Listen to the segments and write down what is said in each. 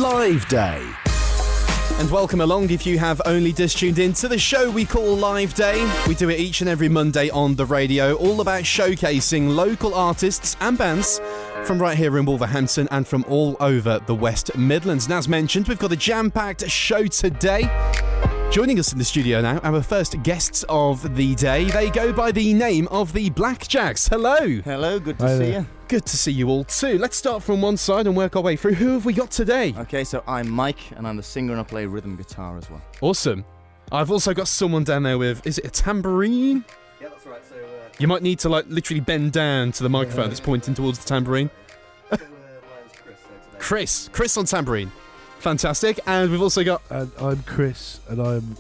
Live Day. And welcome along if you have only just tuned in to the show we call Live Day. We do it each and every Monday on the radio, all about showcasing local artists and bands from right here in Wolverhampton and from all over the West Midlands. And as mentioned, we've got a jam-packed show today. Joining us in the studio now, our first guests of the day. They go by the name of the BlackJacks. Hello. Hello, good to see you. Good to see you all too. Let's start from one side and work our way through. Who have we got today? Okay, so I'm Mike, and I'm the singer, and I play rhythm guitar as well. Awesome. I've also got someone down there with, is it a tambourine? Yeah, that's right. So You might need to literally bend down to the microphone that's pointing towards the tambourine. mine's Chris on tambourine. Fantastic. And we've also got... And I'm Chris, and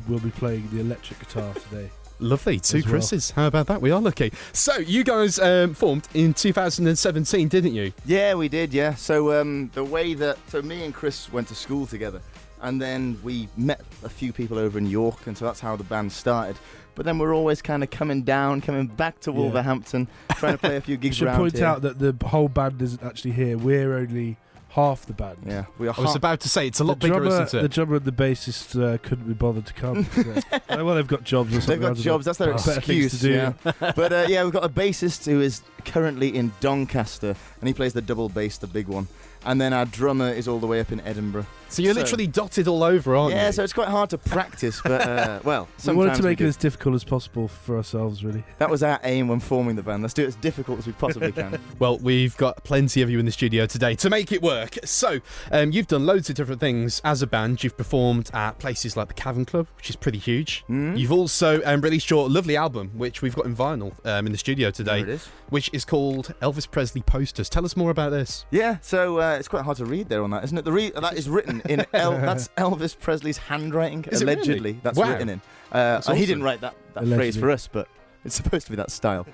we'll be playing the electric guitar today. Lovely, two As well. Chris's. How about that? We are lucky. So, you guys formed in 2017, didn't you? Yeah, we did, yeah. So the way that... So me and Chris went to school together, and then we met a few people over in York, and so that's how the band started. But then we're always kind of coming back to Wolverhampton, trying to play a few gigs should around point here. out that the whole band isn't actually here. We're only half the band. Yeah, we are I was about to say, it's a lot bigger, isn't it? The drummer and the bassist couldn't be bothered to come. So. Well, they've got jobs or something. They've got jobs, that's their Better things excuse. to do. Yeah. But yeah, we've got a bassist who is currently in Doncaster, and he plays the double bass, the big one. And then our drummer is all the way up in Edinburgh. So you're literally dotted all over, aren't you? Yeah, so it's quite hard to practice, but well, We wanted to sometimes make we it do. as difficult as possible for ourselves, really. That was our aim when forming the band. Let's do it as difficult as we possibly can. Well, we've got plenty of you in the studio today to make it work. So, you've done loads of different things as a band. You've performed at places like the Cavern Club, which is pretty huge. You've also released your lovely album, which we've got in vinyl in the studio today, There it is. which is called Elvis Presley Posters. Tell us more about this. Yeah, so it's quite hard to read there on that, isn't it? That is written in that's Elvis Presley's handwriting, Is it allegedly. really? That's Wow. written in. That's He awesome. didn't write that phrase Allegedly. for us, but it's supposed to be that style.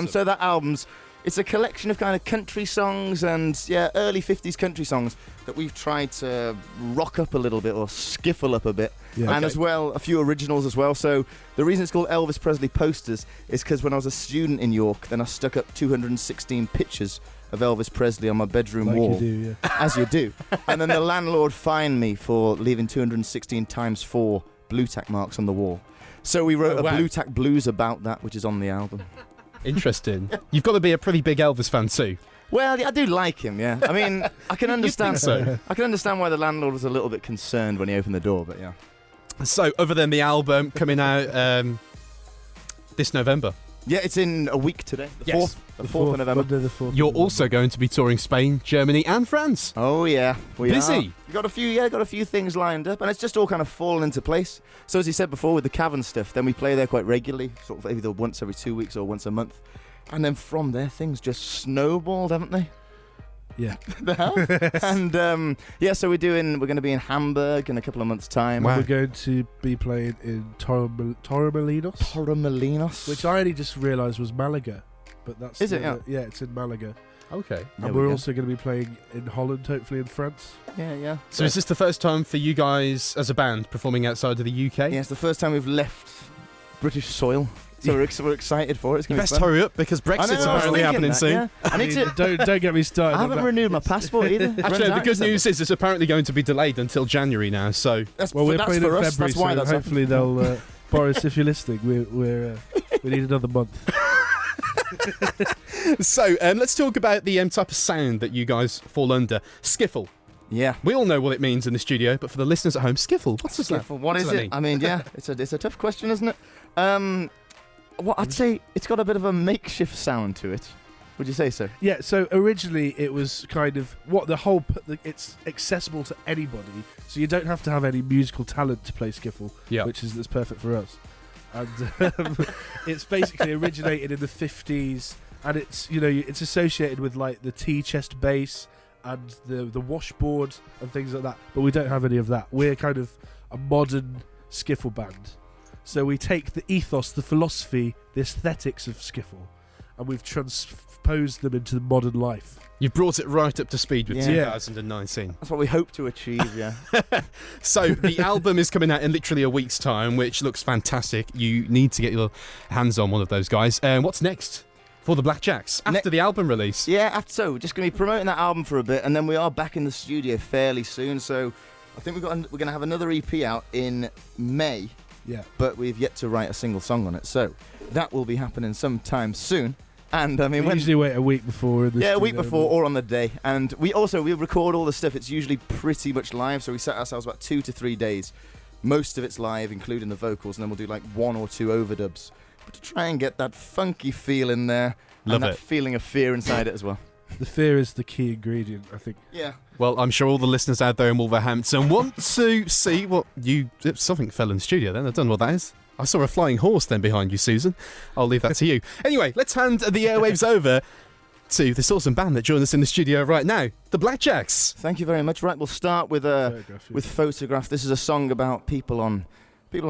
So that album's it's a collection of kind of country songs and early 50s country songs that we've tried to rock up a little bit or skiffle up a bit. Yeah. And as well, a few originals as well. So the reason it's called Elvis Presley Posters is because when I was a student in York, then I stuck up 216 pictures of Elvis Presley on my bedroom Like wall. you do, yeah. As you do. And then the landlord fined me for leaving 216 times 4 blu-tack marks on the wall. So we wrote a blu-tack blues about that, which is on the album. Interesting. You've got to be a pretty big Elvis fan too. Well, yeah, I do like him, yeah. I mean, I can understand so. I can understand why the landlord was a little bit concerned when he opened the door, but yeah. So, other than the album coming out this November, Yeah, it's in a week today. The 4th of November. Monday the 4th. you're also going to be touring Spain, Germany, and France. Oh yeah, we Busy. are. We got a few things lined up, and it's just all kind of fallen into place. So as you said before, with the Cavern stuff, then we play there quite regularly, sort of either once every 2 weeks or once a month, and then from there things just snowballed, haven't they? Yeah. They have. And so we're going to be in Hamburg in a couple of months' time. Wow. We're going to be playing in Torremolinos, Torremolinos, which I only just realised was Malaga. But that's Is it? Yeah, it's in Malaga. Okay. There And we we're go. also going to be playing in Holland, hopefully in France. Yeah. So, is this the first time for you guys as a band performing outside of the UK? Yeah, it's the first time we've left British soil, so we're excited for it. It's You going to best be fun. hurry up because I know, Brexit's I was apparently thinking happening that, soon. yeah. I need to. Don't get me started. I haven't renewed my passport either. It Actually, runs the out good December. news is it's apparently going to be delayed until January now. So, Well, we're that's playing for in us. February, That's why so that's hopefully they'll. Boris, if you're listening, we need another month. let's talk about the type of sound that you guys fall under. Skiffle. Yeah. We all know what it means in the studio, but for the listeners at home, skiffle. What's that? What is does that it? mean? I mean, yeah, it's a tough question, isn't it? Well, I'd say it's got a bit of a makeshift sound to it. Would you say so? Yeah, so originally it was kind of it's accessible to anybody, so you don't have to have any musical talent to play skiffle, Yeah. that's perfect for us. And it's basically originated in the 50s, and it's associated with like the T-chest bass and the washboard and things like that, but we don't have any of that. We're kind of a modern skiffle band. So we take the ethos, the philosophy, the aesthetics of skiffle, and we've transposed them into the modern life. You've brought it right up to speed with Yeah. 2019. That's what we hope to achieve, yeah. So the album is coming out in literally a week's time, which looks fantastic. You need to get your hands on one of those guys. And what's next? For the BlackJacks, after the album release. Yeah, so we're just going to be promoting that album for a bit, and then we are back in the studio fairly soon. So I think we're going to have another EP out in May. Yeah. But we've yet to write a single song on it, so that will be happening sometime soon. And I mean, we usually wait a week before. A week before or on the day. And we record all the stuff. It's usually pretty much live, so we set ourselves about 2 to 3 days. Most of it's live, including the vocals, and then we'll do like 1 or 2 overdubs. But to try and get that funky feel in there, and that feeling of fear inside it as well. The fear is the key ingredient, I think. Yeah. Well, I'm sure all the listeners out there in Wolverhampton want to see what something fell in the studio then. I don't know what that is. I saw a flying horse then behind you, Susan. I'll leave that to you. Anyway, let's hand the airwaves over to this awesome band that joined us in the studio right now, the BlackJacks. Thank you very much. Right, we'll start with Photograph. This is a song about people on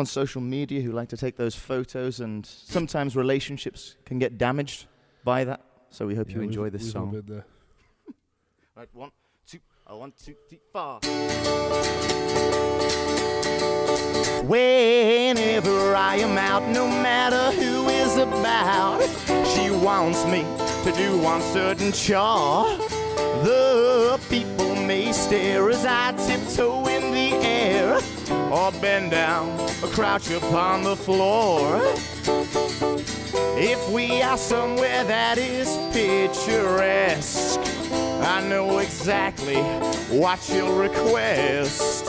social media who like to take those photos, and sometimes relationships can get damaged by that. So we hope you enjoy this song. Right, 1, 2, 1, 2, 3, 4. Whenever I am out, no matter who is about, she wants me to do one certain chore. The people may stare as I tiptoe in the air, or bend down or crouch upon the floor. If we are somewhere that is picturesque, I know exactly what you'll request.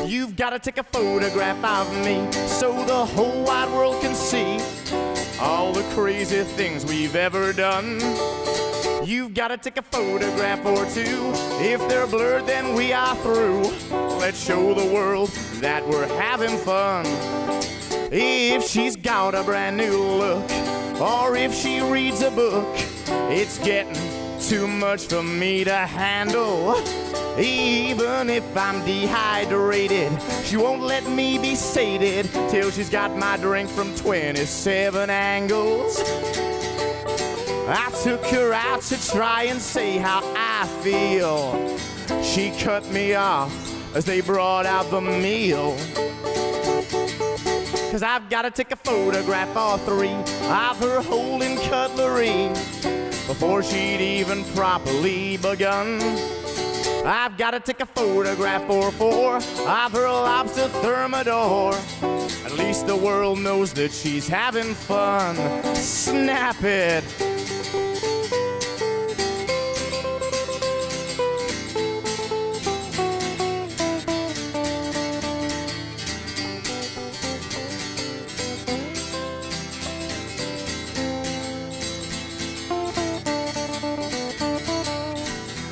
You've got to take a photograph of me so the whole wide world can see all the crazy things we've ever done. You've got to take a photograph or two. If they're blurred, then we are through. Let's show the world that we're having fun. If she's got a brand new look, or if she reads a book, it's getting too much for me to handle. Even if I'm dehydrated, she won't let me be sated till she's got my drink from 27 angles. I took her out to try and say how I feel. She cut me off as they brought out the meal. 'Cause I've got to take a photograph or 3 of her holding cutlery before she'd even properly begun. I've got to take a photograph or 4 of her lobster thermidor. At least the world knows that she's having fun. Snap it.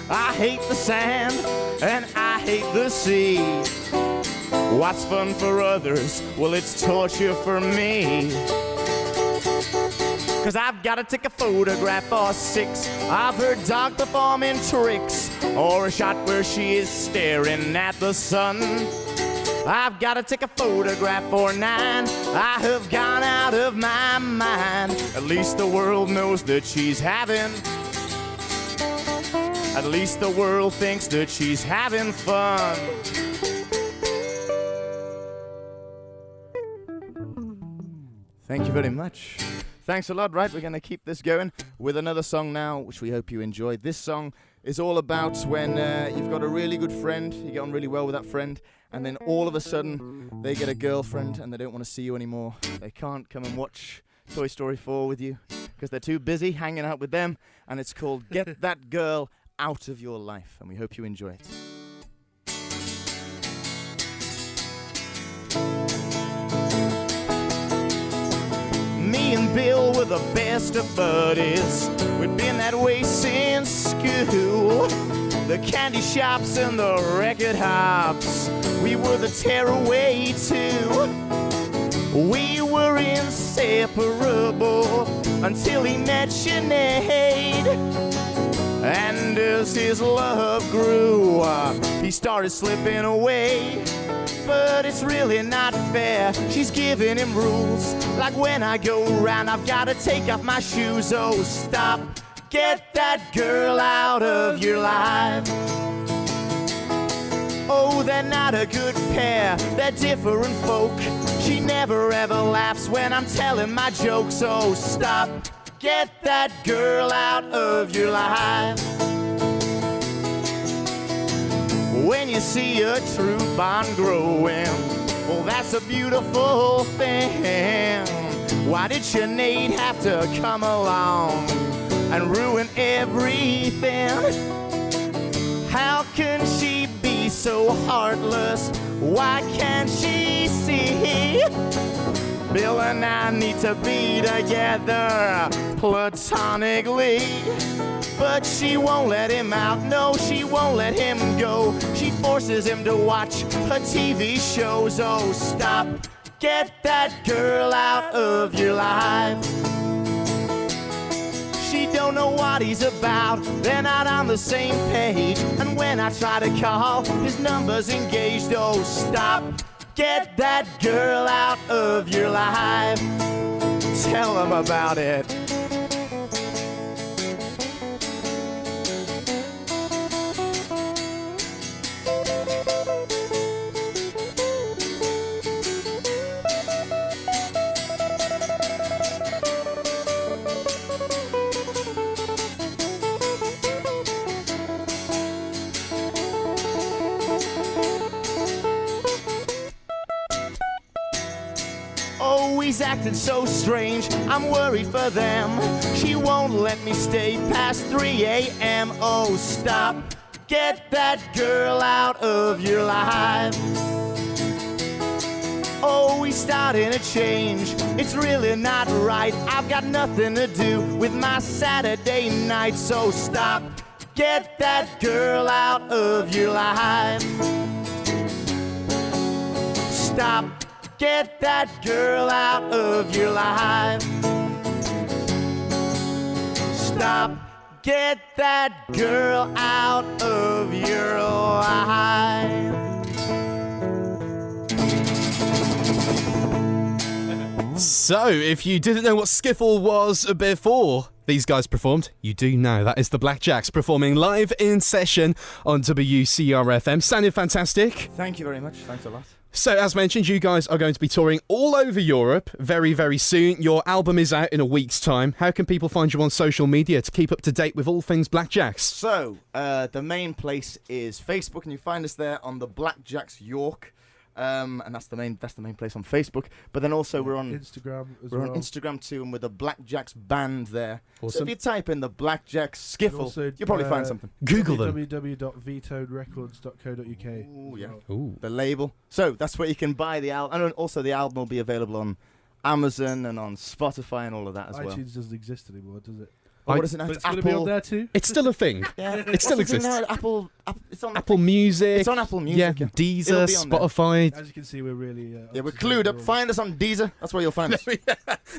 I hate the sand and I hate the sea. What's fun for others? Well, it's torture for me. 'Cause I've got to take a photograph or 6 of her dog performing tricks, or a shot where she is staring at the sun. I've got to take a photograph or 9. I have gone out of my mind. At least the world knows that she's having. At least the world thinks that she's having fun. Thank you very much. Thanks a lot. Right, we're going to keep this going with another song now, which we hope you enjoyed. This song is all about when you've got a really good friend, you get on really well with that friend, and then all of a sudden they get a girlfriend and they don't want to see you anymore. They can't come and watch Toy Story 4 with you because they're too busy hanging out with them, and it's called Get That Girl Out of Your Life, and we hope you enjoy it. Me and Bill were the best of buddies. We'd been that way since school. The candy shops and the record hops, we were the tearaway too. We were inseparable until he met Sinead. And as his love grew, he started slipping away. But it's really not fair, she's giving him rules. Like when I go round, I've got to take off my shoes. Oh, stop, get that girl out of your life. Oh, they're not a good pair, they're different folk. She never never ever laughs when I'm telling my jokes. So stop, get that girl out of your life. When you see a true bond growing, well, that's a beautiful thing. Why did Sinead have to come along and ruin everything? How can she be so heartless? Why can't she see? Bill and I need to be together platonically. But she won't let him out, no, she won't let him go. She forces him to watch her TV shows. Oh, stop, get that girl out of your life. She don't know what he's about, they're not on the same page. And when I try to call, his number's engaged. Oh, stop, get that girl out of your life. Tell him about it. He's acting so strange, I'm worried for them. She won't let me stay past 3 a.m. Oh, stop, get that girl out of your life. Oh, he's starting to change, it's really not right. I've got nothing to do with my Saturday night. So stop, get that girl out of your life. Stop, get that girl out of your life. Stop, get that girl out of your life. So, if you didn't know what skiffle was before these guys performed, you do now. That is the BlackJacks performing live in session on WCRFM. Sounded fantastic. Thank you very much, thanks a lot. So, as mentioned, you guys are going to be touring all over Europe very, very soon. Your album is out in a week's time. How can people find you on social media to keep up to date with all things BlackJacks? So, the main place is Facebook, and you find us there on the BlackJacks York. And that's the main place on Facebook. But then also we're on Instagram as we're well. on Instagram too, and with the BlackJacks band there. Awesome. So if you type in the BlackJacks skiffle, Also, you'll probably find something. Google them. www.vetoedrecords.co.uk. Ooh, yeah. Ooh. The label. So that's where you can buy the album. And also the album will be available on Amazon and on Spotify and all of that as well. iTunes doesn't exist anymore, does it? Oh, what is it now? But It's it's going to be on Apple. there too? It's still a thing. Yeah, It still what's the thing exists. now? Apple. It's on Apple Music. It's on Apple Music. Yeah, It'll Deezer, be on there. Spotify. As you can see, we're really... Yeah, we're clued up. Find us on Deezer. That's where you'll find us.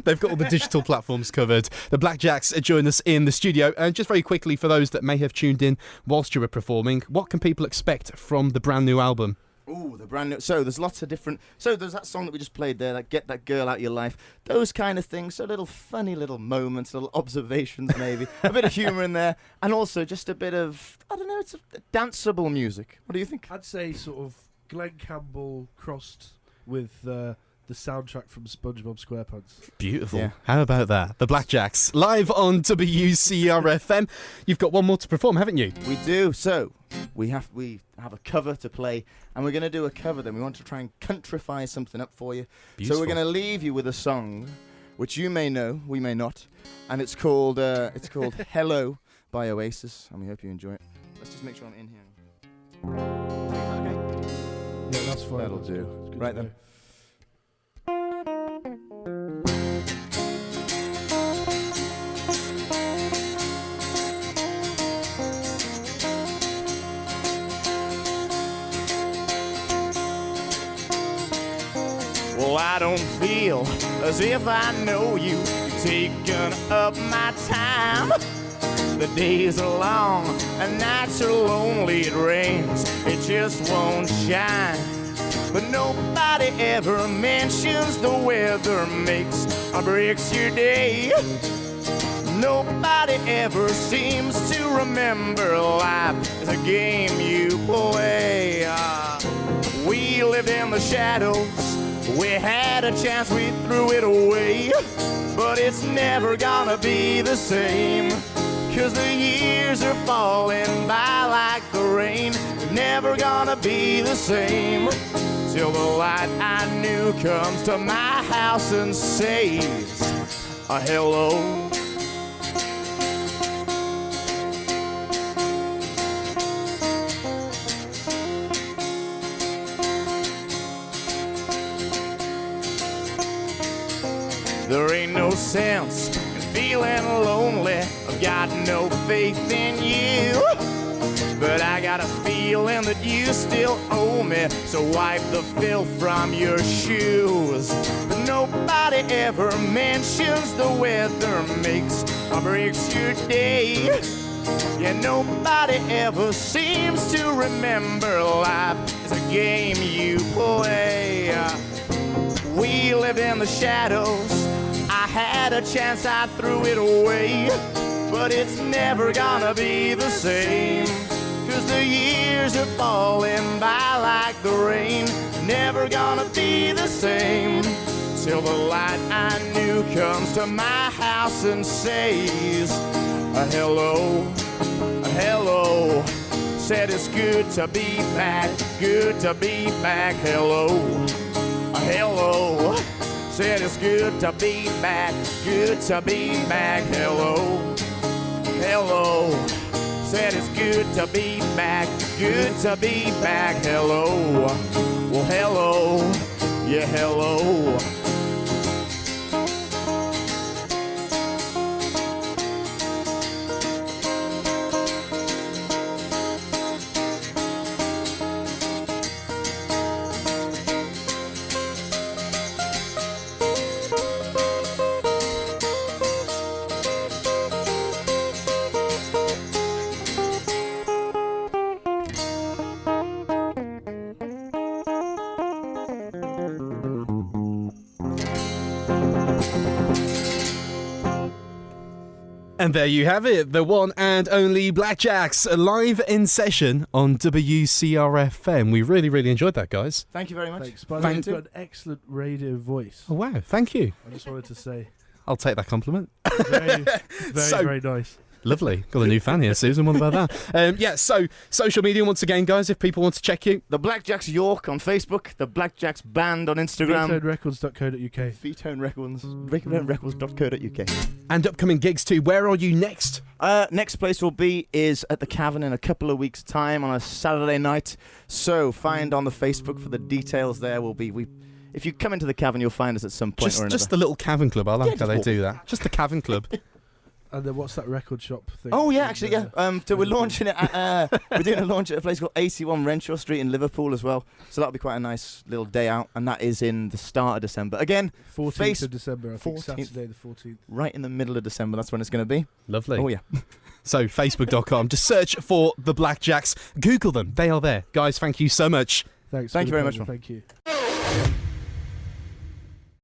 They've got all the digital platforms covered. The BlackJacks join us in the studio. And just very quickly, for those that may have tuned in whilst you were performing, what can people expect from the brand new album? Ooh, the brand new. So there's lots of different. So there's that song that we just played there, like "Get That Girl Out of Your Life." Those kind of things. So little funny little moments, little observations, maybe a bit of humour in there, and also just a bit of it's a danceable music. What do you think? I'd say sort of Glenn Campbell crossed with the soundtrack from SpongeBob SquarePants. Beautiful. Yeah. How about that? The BlackJacks live on WCRFM. You've got one more to perform, haven't you? We do. So we have a cover to play, and we're going to do a cover. Then we want to try and countrify something up for you. Beautiful. So we're going to leave you with a song, which you may know, we may not, and it's called "Hello" by Oasis, and we hope you enjoy it. Let's just make sure I'm in here. Okay. Yeah, that's fine. That'll That's do. good. It's good Right to then. know. Well, I don't feel as if I know you. You've taken up my time. The days are long and nights are lonely. It rains, it just won't shine. But nobody ever mentions the weather makes or breaks your day. Nobody ever seems to remember life is a game you play. We lived in the shadows We had a chance, we threw it away, but it's never gonna be the same. 'Cause the years are falling by like the rain. Never gonna be the same till the light I knew comes to my house and says a hello. There ain't no sense in feeling lonely. I've got no faith in you, but I got a feeling that you still owe me. So wipe the filth from your shoes. But nobody ever mentions the weather makes or breaks your day. Yeah, nobody ever seems to remember life is a game you play. We lived in the shadows. I had a chance, I threw it away, but it's never gonna be the same. 'Cause the years are falling by like the rain. Never gonna be the same till the light I knew comes to my house and says a hello, a hello. Said it's good to be back, good to be back, hello, a hello. Said it's good to be back, good to be back, hello, hello. Said it's good to be back, good to be back, hello. Well, hello, yeah, hello. And there you have it, the one and only BlackJacks, live in session on WCRFM. We really, really enjoyed that, guys. Thank you very much. Thanks. By the way, you've got an excellent radio voice. Oh, wow, thank you. I just wanted to say. I'll take that compliment. Very, very nice. Lovely. Got a new fan here, Susan. What about that? So social media once again, guys, if people want to check you. The BlackJacks York on Facebook, the BlackJacks Band on Instagram. VetoneRecords.co.uk. VetoneRecords.co.uk. And upcoming gigs too. Where are you next? Next place will be is at the Cavern in a couple of weeks' time on a Saturday night. So find on the Facebook for the details there. If you come into the Cavern, you'll find us at some point or another. Just the little Cavern Club. I like how they do that. Just the Cavern Club. And then what's that record shop thing? Oh yeah, actually yeah. So we're launching it. We're doing a launch at a place called 81 Renshaw Street in Liverpool as well. So that'll be quite a nice little day out, and that is in the start of December. Again, 14th of December. I think Saturday the 14th. Right in the middle of December. That's when it's going to be. Lovely. Oh yeah. So Facebook.com. Just search for the BlackJacks. Google them. They are there, guys. Thank you so much. Thanks. Thank you very much. Thank you.